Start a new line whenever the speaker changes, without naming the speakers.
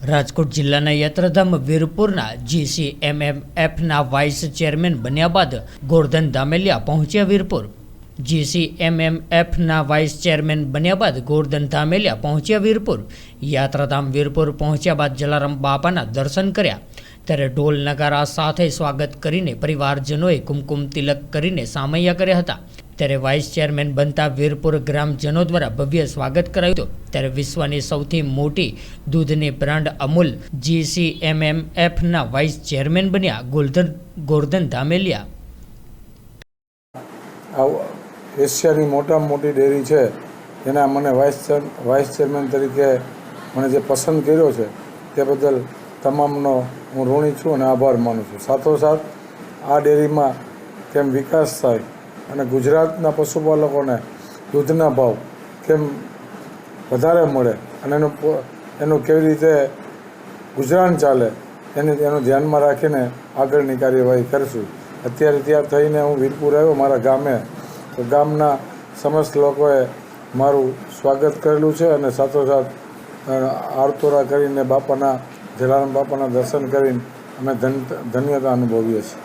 રાજકોટ જિલ્લાના યાત્રાધામ વીરપુરના GCMMFના vice chairman બન્યા બાદ ગોરધન ધામેલિયા પહોંચ્યા વીરપુર। GCMMFના વાઇસ ચેરમેન બન્યા બાદ ગોરધન ધામેલિયા પહોંચ્યા વીરપુર। યાત્રાધામ વીરપુર પહોંચ્યા બાદ જલારામ બાપાના દર્શન કર્યા, ત્યારે ઢોલ નગારા સાથે સ્વાગત કરીને પરિવારજનોએ કુમકુમ તિલક કરીને સામૈયા કર્યા હતા। ત્યારે વાઇસ ચેરમેન બનતા વીરપુર ગ્રામજનો દ્વારા ભવ્ય સ્વાગત કરાયું હતું। ત્યારે વિશ્વની સૌથી મોટી દૂધની બ્રાન્ડ અમૂલ GCMMFના વાઇસ ચેરમેન બન્યા ગોરધન ધામેલિયા।
એશિયાની મોટામાં મોટી ડેરી છે, એના મને વાઇસ ચેરમેન તરીકે મને જે પસંદ કર્યો છે તે બદલ તમામનો હું ઋણી છું અને આભાર માનું છું। સાથોસાથ આ ડેરીમાં કેમ વિકાસ થાય અને ગુજરાતના પશુપાલકોને દૂધના ભાવ કેમ વધારે મળે અને એનું કેવી રીતે ગુજરાન ચાલે એનું ધ્યાનમાં રાખીને આગળની કાર્યવાહી કરીશું। અત્યારે ત્યાં થઈને હું વીરપુર આવ્યો મારા ગામે, તો ગામના સમસ્ત લોકોએ મારું સ્વાગત કરેલું છે અને સાથોસાથ આરતોરા કરીને જલારામ બાપાના દર્શન કરીને અમે ધન્યતા અનુભવીએ છીએ।